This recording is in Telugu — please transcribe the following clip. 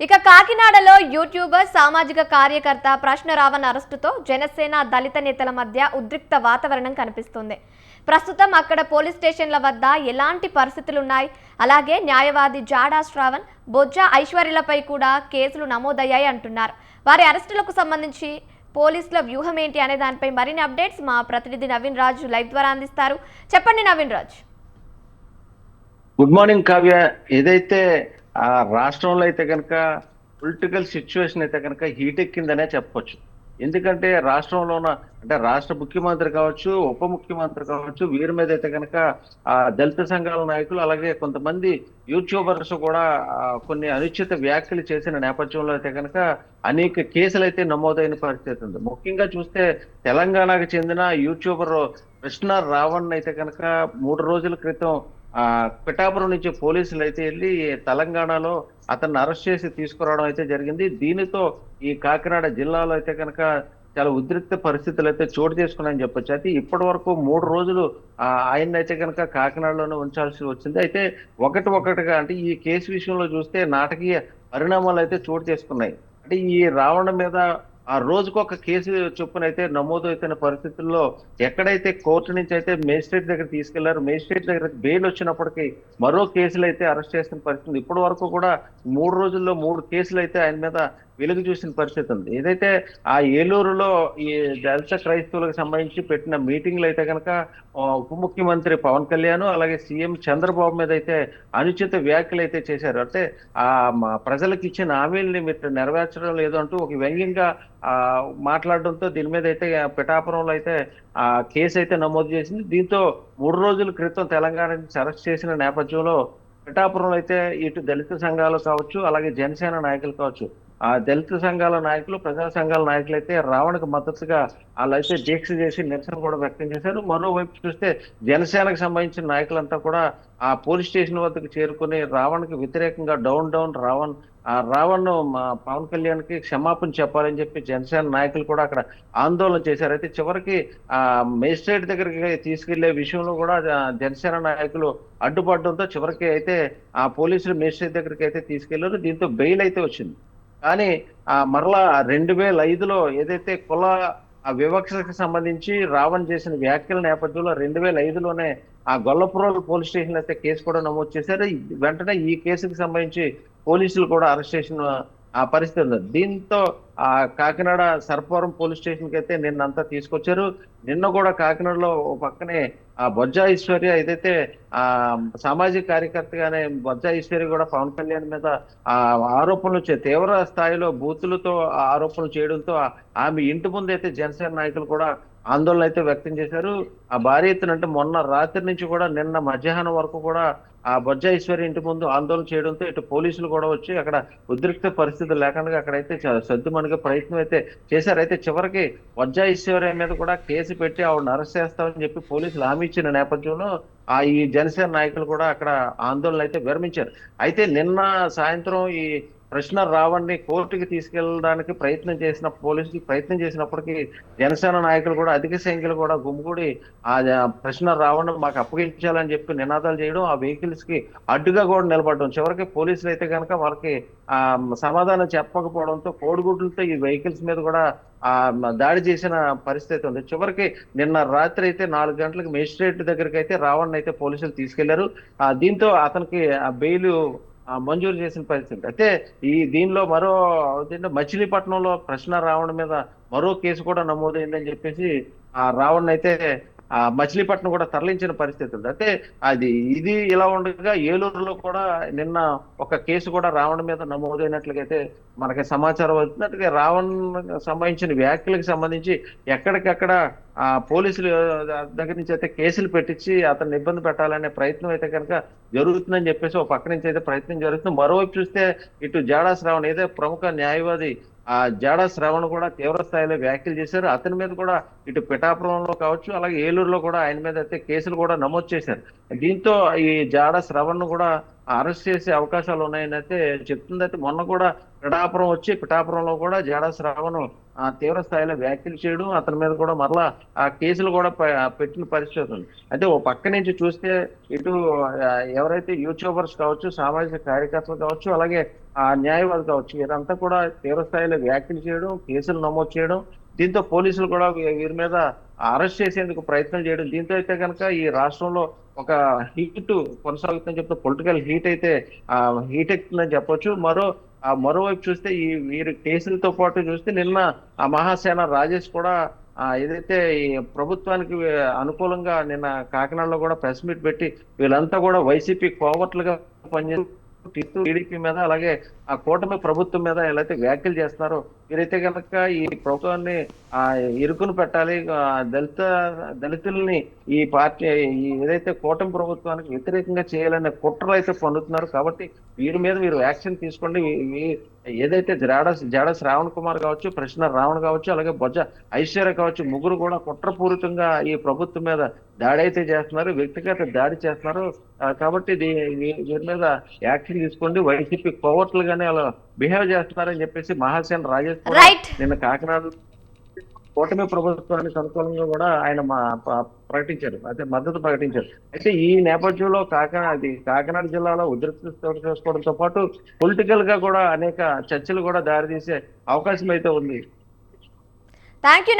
ఇక కాకినాడలో యూట్యూబర్ సామాజిక కార్యకర్త ప్రశ్న రావణ్ అరెస్టుతో జనసేన దళిత నేతల మధ్య ఉద్రిక్త వాతావరణం కనిపిస్తుంది. ప్రస్తుతం అక్కడ పోలీస్ స్టేషన్ల వద్ద ఎలాంటి పరిస్థితులున్నాయి, అలాగే న్యాయవాది జాడా శ్రావణ్, బొజ్జ ఐశ్వర్యలపై కూడా కేసులు నమోదయ్యాయి అంటున్నారు. వారి అరెస్టులకు సంబంధించి పోలీసుల వ్యూహం ఏంటి అనే దానిపై మరిన్ని అప్డేట్స్ మా ప్రతినిధి నవీన్ రాజ్ లైవ్ ద్వారా అందిస్తారు. చెప్పండి నవీన్ రాజ్. Good morning Kavya. ఏదైతే ఆ రాష్ట్రంలో అయితే కనుక పొలిటికల్ సిచ్యువేషన్ అయితే కనుక హీట్ ఎక్కిందనే చెప్పొచ్చు. ఎందుకంటే రాష్ట్రంలోన అంటే రాష్ట్ర ముఖ్యమంత్రి కావచ్చు, ఉప ముఖ్యమంత్రి కావచ్చు, వీరి మీద అయితే కనుక దళిత సంఘాల నాయకులు అలాగే కొంతమంది యూట్యూబర్స్ కూడా కొన్ని అనుచిత వ్యాఖ్యలు చేసిన నేపథ్యంలో అయితే కనుక అనేక కేసులు అయితే నమోదైన పరిస్థితి ఉంది. ముఖ్యంగా చూస్తే తెలంగాణకు చెందిన యూట్యూబర్ కృష్ణ రావణ్ అయితే కనుక 3 రోజుల క్రితం పిఠాపురం నుంచి పోలీసులు అయితే వెళ్ళి తెలంగాణలో అతన్ని అరెస్ట్ చేసి తీసుకురావడం అయితే జరిగింది. దీనితో ఈ కాకినాడ జిల్లాలో అయితే కనుక చాలా ఉద్రిక్త పరిస్థితులు అయితే చోటు చేసుకున్నాయని చెప్పొచ్చు. అయితే ఇప్పటి వరకు 3 రోజులు ఆయన అయితే కనుక కాకినాడలోనే ఉంచాల్సి వచ్చింది. అయితే ఒకటిగా అంటే ఈ కేసు విషయంలో చూస్తే నాటకీయ పరిణామాలు అయితే చోటు చేసుకున్నాయి. అంటే ఈ రావణ మీద ఆ రోజుకొక కేసు చొప్పున అయితే నమోదు అవుతున్న పరిస్థితుల్లో ఎక్కడైతే కోర్టు నుంచి అయితే మేజిస్ట్రేట్ దగ్గర తీసుకెళ్లారు, మేజిస్ట్రేట్ దగ్గర బెయిల్ వచ్చినప్పటికీ మరో కేసులు అయితే అరెస్ట్ చేసిన పరిస్థితి. ఇప్పటి వరకు కూడా 3 రోజుల్లో 3 కేసులు అయితే ఆయన మీద వెలుగు చూసిన పరిస్థితి ఉంది. ఏదైతే ఆ ఏలూరులో ఈ దళిత క్రైస్తవులకు సంబంధించి పెట్టిన మీటింగ్లు అయితే కనుక ఉప ముఖ్యమంత్రి పవన్ కళ్యాణ్ అలాగే సీఎం చంద్రబాబు మీద అయితే అనుచిత వ్యాఖ్యలు అయితే చేశారు. అంటే ఆ ప్రజలకు ఇచ్చిన హామీల్ని మీరు నెరవేర్చడం లేదు అంటూ ఒక వ్యంగ్యంగా మాట్లాడడంతో దీని మీద అయితే పిఠాపురంలో అయితే కేసు అయితే నమోదు చేసింది. దీంతో 3 రోజుల క్రితం తెలంగాణ నుంచి అరెస్ట్ చేసిన నేపథ్యంలో పిఠాపురంలో అయితే ఇటు దళిత సంఘాలు కావచ్చు అలాగే జనసేన నాయకులు కావచ్చు, ఆ దళిత సంఘాల నాయకులు, ప్రజా సంఘాల నాయకులు అయితే రావణకు మద్దతుగా వాళ్ళైతే దీక్ష చేసి నిరసన కూడా వ్యక్తం చేశారు. మరోవైపు చూస్తే జనసేనకు సంబంధించిన నాయకులంతా కూడా ఆ పోలీస్ స్టేషన్ వద్దకు చేరుకుని రావణ్కి వ్యతిరేకంగా డౌన్ రావణ్ పవన్ కళ్యాణ్ కి క్షమాపణ చెప్పాలని చెప్పి జనసేన నాయకులు కూడా అక్కడ ఆందోళన చేశారు. అయితే చివరికి మేజిస్ట్రేట్ దగ్గరికి తీసుకెళ్లే విషయంలో కూడా జనసేన నాయకులు అడ్డుపడడంతో చివరికి అయితే ఆ పోలీసులు మేజిస్ట్రేట్ దగ్గరికి అయితే తీసుకెళ్లారు. దీంతో బెయిల్ అయితే వచ్చింది. కానీ మరలా 2005లో ఏదైతే కుల వివక్షకు సంబంధించి రావణ్ చేసిన వ్యాఖ్యల నేపథ్యంలో 2005లోనే ఆ గొల్లపురం పోలీస్ స్టేషన్ అయితే కేసు కూడా నమోదు చేశారు. వెంటనే ఈ కేసుకు సంబంధించి పోలీసులు కూడా అరెస్ట్ చేసిన ఆ పరిస్థితి ఉంది. దీంతో ఆ కాకినాడ సర్పవరం పోలీస్ స్టేషన్ కి అయితే నిన్నంతా తీసుకొచ్చారు. నిన్న కూడా కాకినాడలో పక్కనే ఆ బొజ్జ ఐశ్వర్య ఏదైతే ఆ సామాజిక కార్యకర్తగానే బొజ్జ ఐశ్వర్య కూడా పవన్ కళ్యాణ్ మీద ఆరోపణలు తీవ్ర స్థాయిలో బూతులతో ఆరోపణలు చేయడంతో ఆమె ఇంటి ముందు అయితే జనసేన నాయకులు కూడా ఆందోళన అయితే వ్యక్తం చేశారు. ఆ భారీ ఎత్తున అంటే మొన్న రాత్రి నుంచి కూడా నిన్న మధ్యాహ్నం వరకు కూడా ఆ బొజ్జ ఐశ్వర్య ఇంటి ముందు ఆందోళన చేయడంతో ఇటు పోలీసులు కూడా వచ్చి అక్కడ ఉద్రిక్త పరిస్థితులు లేకుండా అక్కడైతే సర్దుమణిగే ప్రయత్నం అయితే చేశారు. అయితే చివరికి బొజ్జ ఐశ్వర్య మీద కూడా కేసు పెట్టి ఆవిడని అరెస్ట్ చేస్తామని చెప్పి పోలీసులు హామీ ఇచ్చిన నేపథ్యంలో ఈ జనసేన నాయకులు కూడా అక్కడ ఆందోళన అయితే విరమించారు. అయితే నిన్న సాయంత్రం ఈ ప్రశ్న రావణ్ణి కోర్టుకి తీసుకెళ్ళడానికి పోలీసులు ప్రయత్నం చేసినప్పటికీ జనసేన నాయకులు కూడా అధిక సంఖ్యలో కూడా గుమ్మిగూడి ఆ ప్రశ్న రావణ్ మాకు అప్పగించాలని చెప్పి నినాదాలు చేయడం, ఆ వెహికల్స్ కి అడ్డుగా కూడా నిలబడడం. చివరికి పోలీసులు అయితే కనుక వాళ్ళకి సమాధానం చెప్పకపోవడంతో కోడిగుడ్లతో ఈ వెహికల్స్ మీద కూడా దాడి చేసిన పరిస్థితి ఉంది. చివరికి నిన్న రాత్రి అయితే 4 గంటలకు మేజిస్ట్రేట్ దగ్గరికి అయితే రావణ్ అయితే పోలీసులు తీసుకెళ్లారు. దీంతో అతనికి బెయిల్ మంజూరు చేసిన పరిస్థితి. అయితే దీనిలో మరో మచిలీపట్నంలో ప్రశ్న రావణ్ మీద మరో కేసు కూడా నమోదైందని చెప్పేసి ఆ రావణ్ అయితే మచిలీపట్నం కూడా తరలించిన పరిస్థితి ఉంది. అయితే ఇది ఇలా ఉండగా ఏలూరులో కూడా నిన్న ఒక కేసు కూడా రావణ్ మీద నమోదైనట్లుగైతే మనకి సమాచారం అవుతున్నట్టుగా రావణ్ సంబంధించిన వ్యాఖ్యలకు సంబంధించి ఎక్కడికక్కడ పోలీసులు దగ్గర నుంచి అయితే కేసులు పెట్టించి అతన్ని ఇబ్బంది పెట్టాలనే ప్రయత్నం అయితే కనుక జరుగుతుందని చెప్పేసి ఒక పక్క నుంచి అయితే ప్రయత్నం జరుగుతుంది. మరోవైపు చూస్తే ఇటు జాడా శ్రావణ్ ఏదో ప్రముఖ న్యాయవాది జాడా శ్రావణ్ కూడా తీవ్ర స్థాయిలో వ్యాఖ్యలు చేశారు. అతని మీద కూడా ఇటు పిఠాపురంలో కావచ్చు అలాగే ఏలూరులో కూడా ఆయన మీద అయితే కేసులు కూడా నమోదు చేశారు. దీంతో ఈ జాడా శ్రావణ్ కూడా అరెస్ట్ చేసే అవకాశాలు ఉన్నాయని అయితే చెప్తుంది. అయితే మొన్న కూడా పిఠాపురంలో కూడా జాడా శ్రావణ్ తీవ్ర స్థాయిలో వ్యాఖ్యలు చేయడం, అతని మీద కూడా మరలా ఆ కేసులు కూడా పెట్టిన పరిస్థితి ఉంది. అయితే ఓ పక్క నుంచి చూస్తే ఇటు ఎవరైతే యూట్యూబర్స్ కావచ్చు, సామాజిక కార్యకర్తలు కావచ్చు, అలాగే న్యాయవాది కావచ్చు, వీరంతా కూడా తీవ్ర స్థాయిలో వ్యాఖ్యలు చేయడం, కేసులు నమోదు చేయడం, దీంతో పోలీసులు కూడా వీరి మీద అరెస్ట్ చేసేందుకు ప్రయత్నం చేయడం. దీంతో అయితే కనుక ఈ రాష్ట్రంలో ఒక హీట్ కొనసాగుతుందని చెప్తే పొలిటికల్ హీట్ అయితే హీట్ ఎక్కుతుందని చెప్పొచ్చు. మరోవైపు చూస్తే ఈ వీరి కేసులతో పాటు చూస్తే నిన్న ఆ మహాసేన రాజేష్ కూడా ఏదైతే ఈ ప్రభుత్వానికి అనుకూలంగా నిన్న కాకినాడలో కూడా ప్రెస్ మీట్ పెట్టి వీళ్ళంతా కూడా వైసీపీ కోవట్లుగా పనిచేస్తూ టీడీపీ మీద, అలాగే ఆ కూటమి ప్రభుత్వం మీద ఎలా వ్యాఖ్యలు చేస్తున్నారో, వీరైతే కనుక ఈ ప్రభుత్వాన్ని ఇరుకును పెట్టాలి, దళితుల్ని ఈ పార్టీ ఏదైతే కూటమి ప్రభుత్వానికి వ్యతిరేకంగా చేయాలనే కుట్రలు అయితే పన్నుతున్నారు. కాబట్టి వీరి మీద మీరు యాక్షన్ తీసుకోండి. ఏదైతే జాడ శ్రావణ్ కుమార్ కావచ్చు, ప్రశ్న రావణ్ కావచ్చు, అలాగే బొజ్జ ఐశ్వర్య కావచ్చు, ముగ్గురు కూడా కుట్రపూరితంగా ఈ ప్రభుత్వం మీద దాడి అయితే చేస్తున్నారు, వ్యక్తిగత దాడి చేస్తున్నారు. కాబట్టి వీరి మీద యాక్షన్ తీసుకోండి. వైసీపీ కోవర్ట్లుగానే అలా బిహేవ్ చేస్తున్నారని చెప్పేసి మహాసేన రాజేష్ కూడా రైట్. నిన్న కాకినాడ కూటమి ప్రభుత్వానికి అనుకూలంగా కూడా ఆయన ప్రకటించారు, అయితే మద్దతు ప్రకటించారు. అయితే ఈ నేపథ్యంలో కాకినాడ జిల్లాలో ఉధృతి చోటు చేసుకోవడంతో పాటు పొలిటికల్ గా కూడా అనేక చర్చలు కూడా దారితీసే అవకాశం అయితే ఉంది. Thank you.